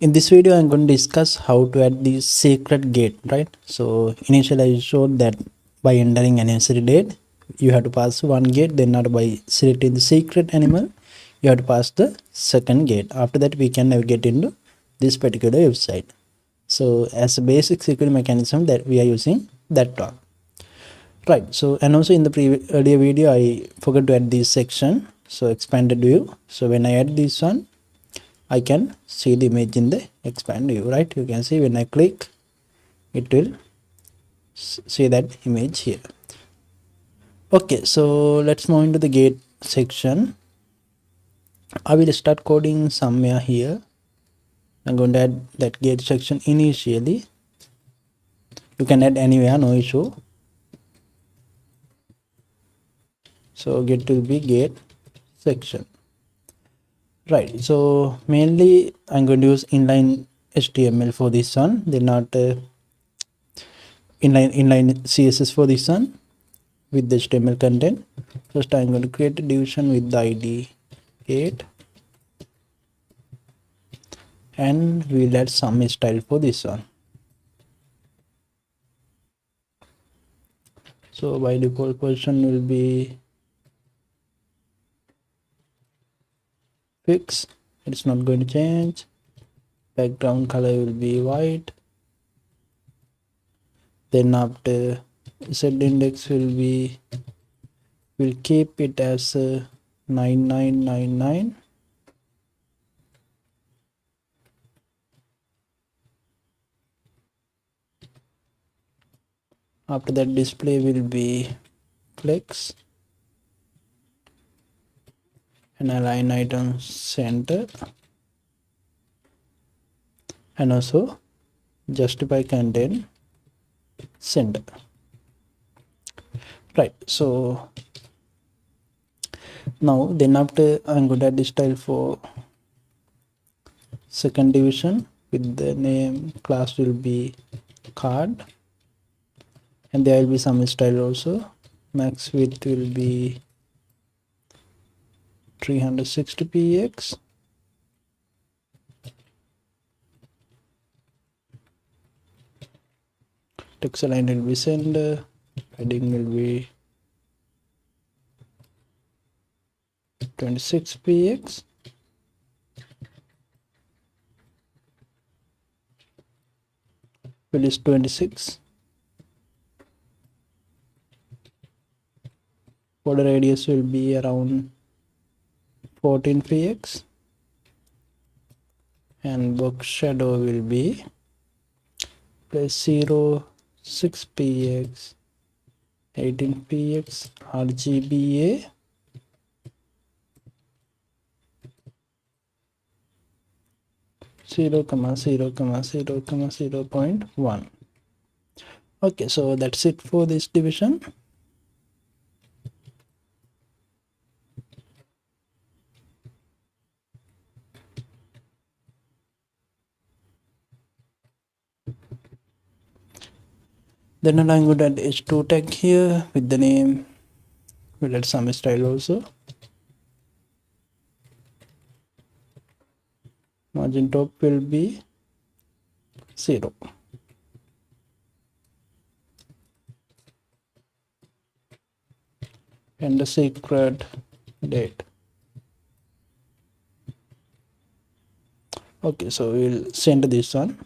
In this video, I'm going to discuss how to add the secret gate, right? So initially I showed that by entering an anniversary date, you have to pass one gate, then not by selecting the secret animal, you have to pass the second gate. After that, we can navigate into this particular website. So as a basic security mechanism that we are using that one. Right. So and also in the earlier video, I forgot to add this section. So expanded view. So when I add this one, I can see the image in the expand view, right? You can see when I click, it will see that image here. Okay, so let's move into the gate section. I will start coding somewhere here. I'm going to add that gate section initially. You can add anywhere, no issue. So get to be gate section. Right, so mainly I'm going to use inline HTML for this one. They're not inline CSS for this one with the HTML content. First, I'm going to create a division with the ID gate, and we'll add some style for this one. So by default position will be fixed. It's not going to change. Background color will be white. Then after Z index will keep it as 9999. After that, display will be flex and align item center, and also justify content center. Right, so now then after I'm going to add the style for second division with the name class will be card, and there will be some style also. Max width will be 360 px. Text align will be sender. Heading will be 26 px. Fill is 26. Border radius will be around 14 px, and box shadow will be plus 0 6 px 18 px RGBA 0,0,0,0.1. Okay, so that's it for this division. Then I'm going to add h2 tag here with the name. We'll add some style also. Margin top will be 0. And the secret date. Okay, so we'll send this one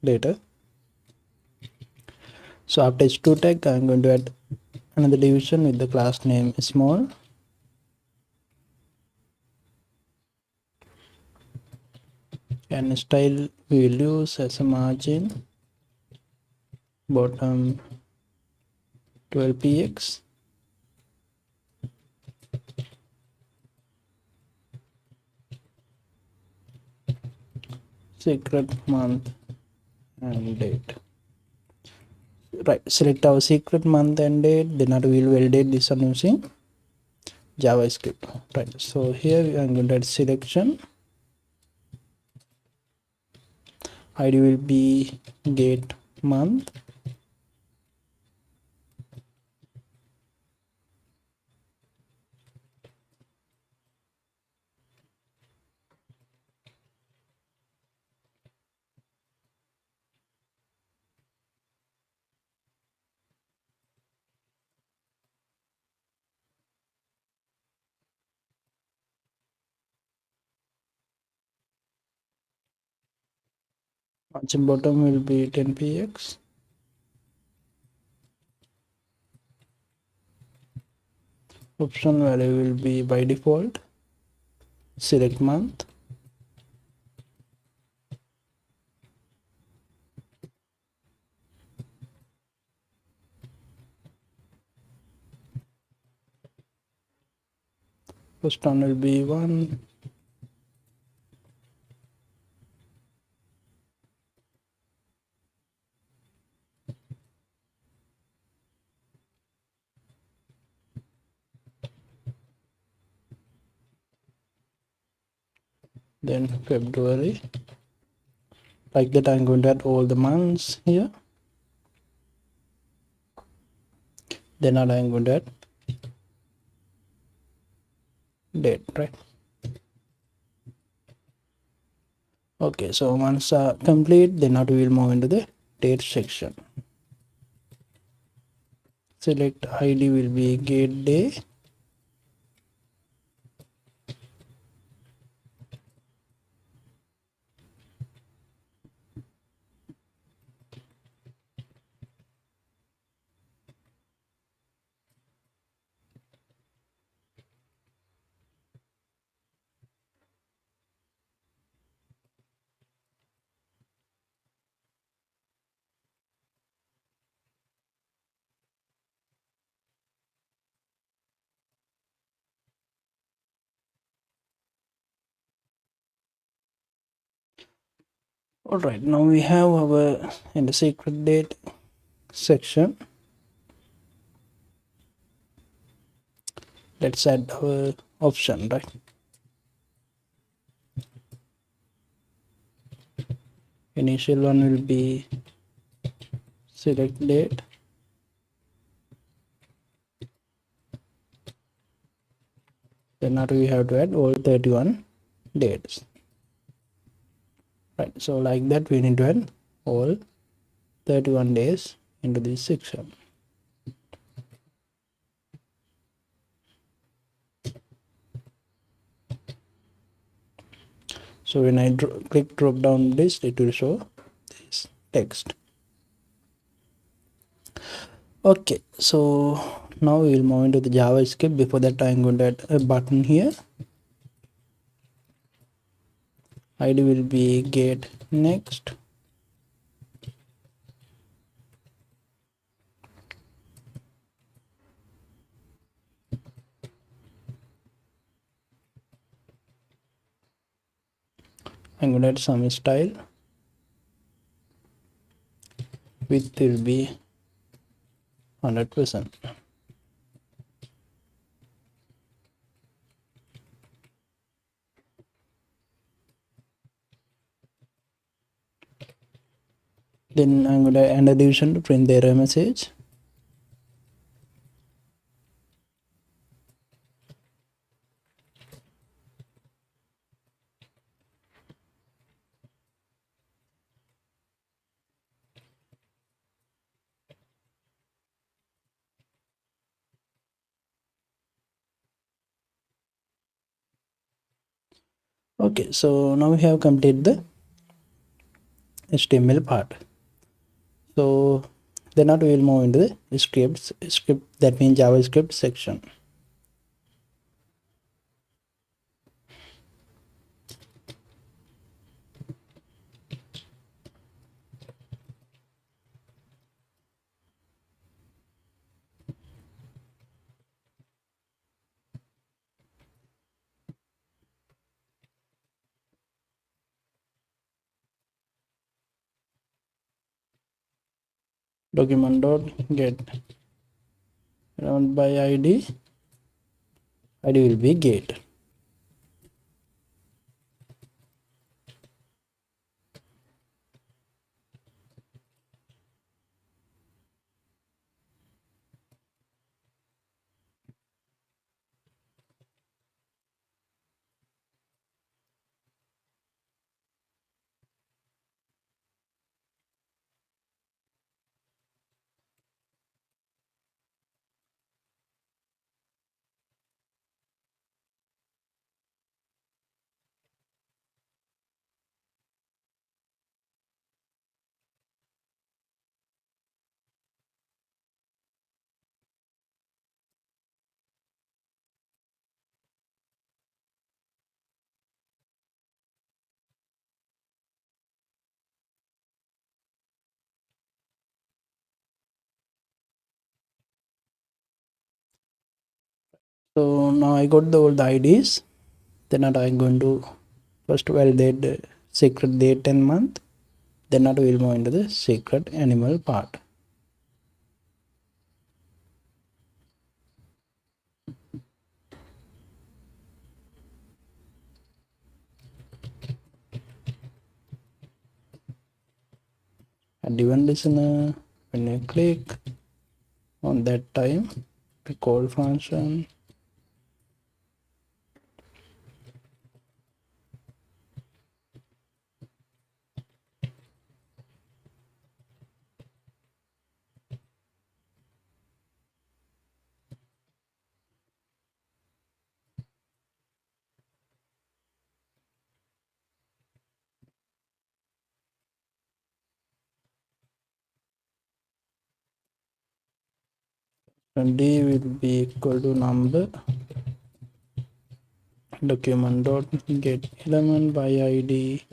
later. So after h2 tag, I'm going to add another division with the class name small, and style we will use as a margin bottom 12 px, secret month and date. Right, select our secret month and date, then we will validate this one using JavaScript. Right, so here I'm going to add selection. ID will be gate month, Margin bottom will be 10 px. Option value will be by default. Select month. First one will be 1. Then February. Like that, I'm going to add all the months here. Then I'm going to add date, right? Okay, so once complete, then now we will move into the date section. Select ID will be get day. All right, now we have our in the secret date section. Let's add our option, right? Initial one will be select date. Then now we have to add all 31 dates, right? So like that, we need to add all 31 days into this section. So when I click drop down list, it will show this text. Okay, so now we will move into the JavaScript. Before that, I'm going to add a button here. ID will be get next. I'm going to add some style. Width will be 100%. Then I'm going to add a division to print the error message. Okay, so now we have completed the HTML part. So then now we will move into the script, that means JavaScript section. Document dot get around by ID. ID will be get. So now I got all the IDs. Then I'm going to first validate the secret date and month. Then I will move into the secret animal part. And event listener, when you click on that time, the call function, and d will be equal to number document dot get element by id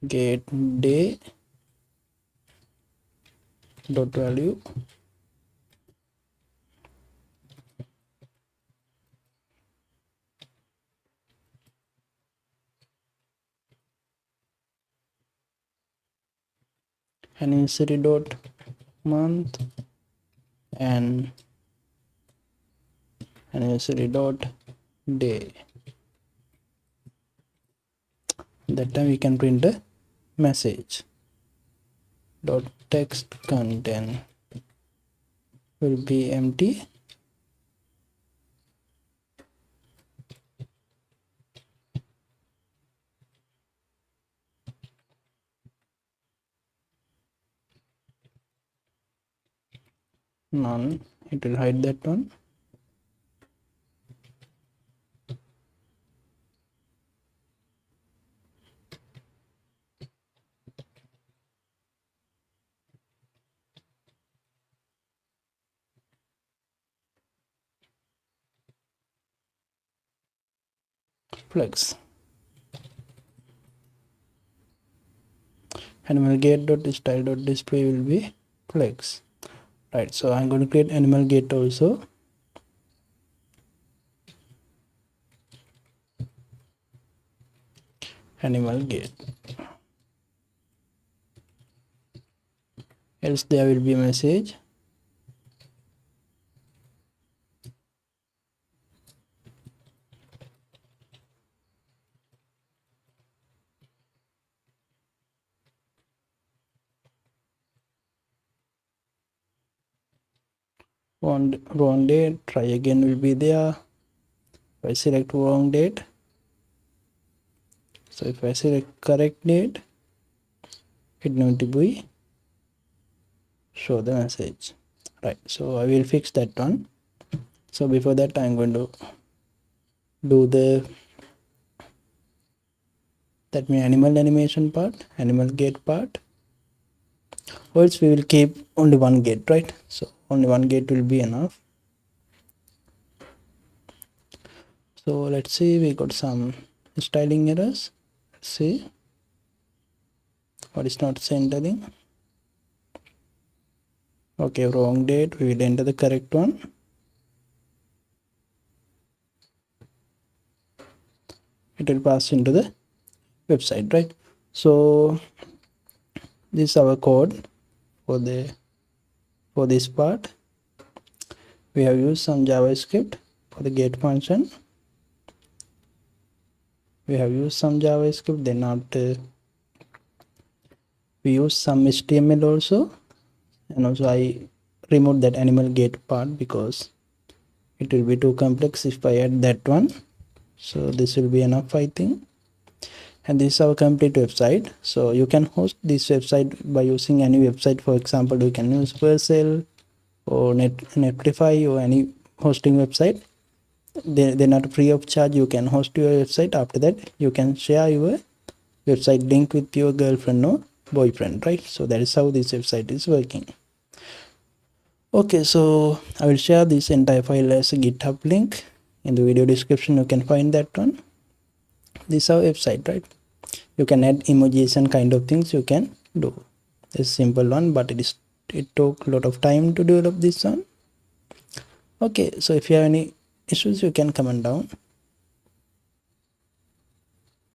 get day dot value anniversary dot month and anniversary dot day. That time we can print a message dot text content will be empty, none. It will hide that one. Flex animal get dot style dot display will be flex. Right, so I'm going to create animal get also. Animal get, else there will be a message wrong date, try again will be there. If I select wrong date, so if I select correct date, it going to be show the message. Right, so I will fix that one. So before that I'm going to do the that means animal animation part, animal gate part, or else we will keep only one gate, right? So only one gate will be enough. So let's see, we got some styling errors. Let's see what is not centering. Okay, wrong date, we will enter the correct one. It will pass into the website, right? So this is our code for this part. We have used some JavaScript for the get function. We have used some JavaScript, then after we use some HTML also, and also I removed that animal get part because it will be too complex if I add that one. So this will be enough, I think. And this is our complete website. So you can host this website by using any website. For example, you can use Vercel or Netlify or any hosting website. They're not free of charge. You can host your website. After that you can share your website link with your girlfriend or boyfriend, right? So that is how this website is working. Okay, so I will share this entire file as a GitHub link in the video description. You can find that one. This is our website, right? You can add emojis and kind of things you can do. It's a simple one, but it took a lot of time to develop this one. Okay, so if you have any issues, you can comment down.